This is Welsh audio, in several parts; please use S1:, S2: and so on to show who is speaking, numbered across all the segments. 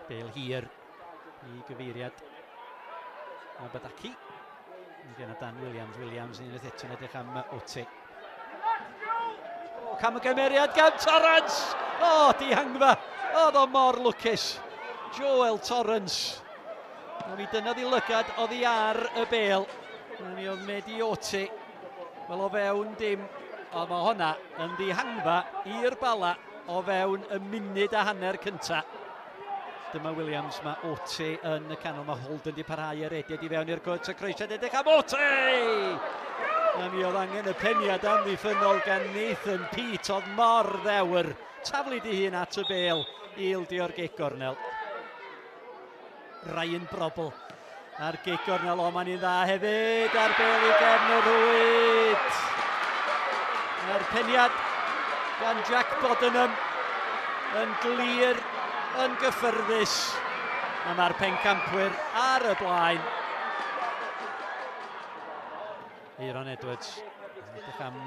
S1: Bale hir i gyfeiriad a Badaki. Gen Dan Williams yn eto yn edrych am Ote. Cam y gymeriad gan Torrance! Dihangfa! Oedd o mor lwcus. Joel Torrance. A mi dyna ddilygad oddi ar y Bale. A mi oedd Medi Ote. Wel o fewn dim. Ond mae honna yn ddihangfa i'r Bala o fewn y munud a hanner cynta. Dyma Williams, mae Ote yn y canol, mae Holden di parhau yr ediad i fewn i'r gwrt y croesiad edrych am Ote! A mi oedd angen y peniad amddiffynol gan Nathan Peat, oedd mor ddewr. Taflu di hun at y Bale, ildio'r gig gornel. Ryan Brobl ar gig gornel, o ma'n un dda hefyd, ar Bale i gefn y rwyd. A'r peniad gan Jack Bodenham yn glir, yn gyffyrddus. A mae'r pencampwyr ar y blaen. Aaron Edwards. Edrych am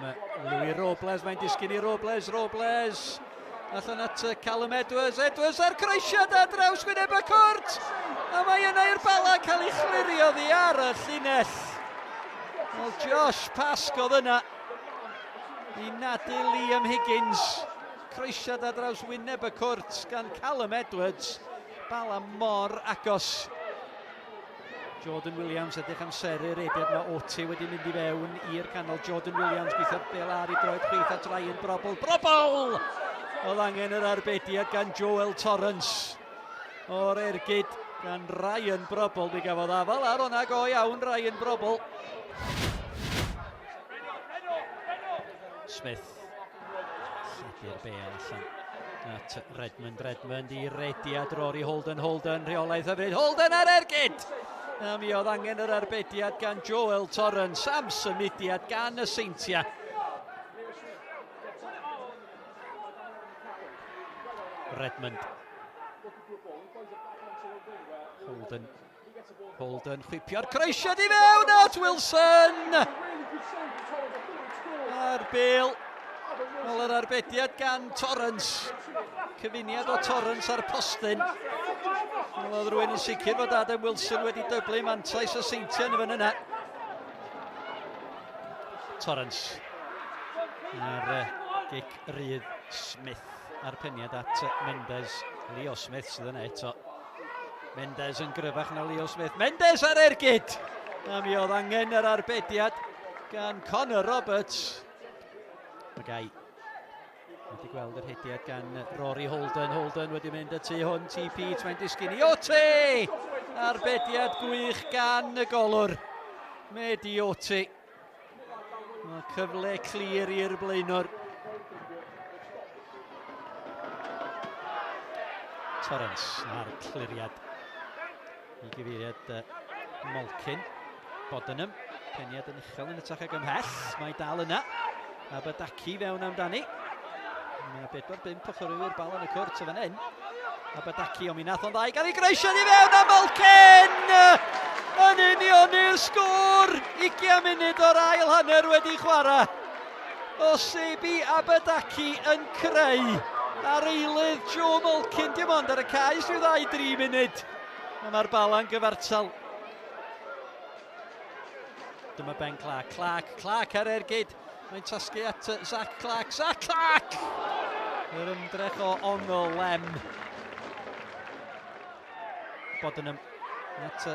S1: Louis Robles, mae'n disgyn i Robles. Allan at Callum Edwards. Edwards ar croesiad a draws wyneb y cwrt. A mae yna i'r Bala cael ei chlirio ddi ar y llinell. Wel, Josh Pask oedd yna i nadu Liam Higgins. Croesiad a draws wyneb y cwrt gan Callum Edwards. Bala mor agos. Jordan Williams edrych am seru'r ediad, mae Ote wedi mynd i fewn i'r canol. Jordan Williams gweithio'r Bale ar i droed chwith at Ryan Brobl. Brobl! Oedd angen yr arbediad gan Joel Torrance. O'r ergyd gan Ryan Brobl. Mi gafodd afal ar hwnna go iawn Ryan Brobl. Smith. Lledi'r Bale allan at Redmond i rediad Rory Holden, rheolaeth hyfryd, Holden ar ergyd! A mi oedd angen yr arbediad gan Joel Torrance, am symudiad gan y Seintiau. Redmond. Holden chwipio'r croesiad i fewn at Wilson! A'r Bale. Wel, yr arbediad gan Torrance. Cyfuniad o Torrance ar postyn. Wel, oedd rhywun yn sicr fod Adam Wilson wedi dyblu mantais y Seintiau yn fan yna. Torrance. A'r gig rydd Smith a'r peniad at Mendes. Leo Smith sydd yna eto. Mendes yn gryfach na Leo Smith. Mendes ar ergyd! A mi oedd angen yr arbediad gan Connor Roberts. Magai wedi gweld yr hediad gan Rory Holden wedi mynd y tu hwn, TP, mae'n disgyn i Ote! Arbediad gwych gan y golwr. Medi Ote. Mae cyfle clir i'r blaenor. Torrance ar cliriad. I gyfeiriad Molcyn. Bodenham. Peniad yn uchel yn ytrach ag ymhell. Mae dal yna. A Badaki fewn amdani. Mae 4-5 pwchyrwyr Bala yn y cwrt o fan hyn. A Badaki, ond mi nath o'n ddau gael ei greisiad i fewn am Molcyn! Yn union i'r sgôr! 20 munud o'r ail hanner wedi chwarae. O Sebi a Badaki yn creu. Ar eilydd Joe Molcyn, dim ond ar y cais rhyw 2-3 munud. A mae'r Bala'n gyfartal. Dyma Ben Clark ar ergyd. Mae'n tasgu at Zach Clark! Yr ymdrech o ongl lem. Bodenham at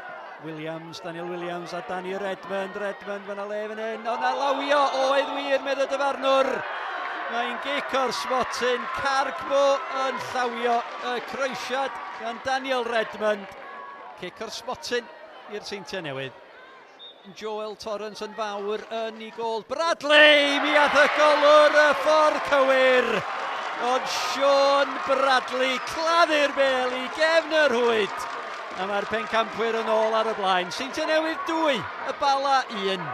S1: Daniel Williams a Danny Redmond fyna le fan hyn. O na lawio, oedd wir, meddwl dyfarnwr. Mae'n gic o'r smotin, Cargbo yn llawio y croesiad gan Daniel Redmond. Cic o'r smotin i'r Seintiau Newydd. Joel Torrance yn fawr yn ei gol. Bradley! Mi ath y golwr y ffordd cywir. Ond Sean Bradley claddu'r Bale i gefn y rwyd. A mae'r pencampwyr yn ôl ar y blaen. Seintiau Newydd 2, y Bala 1.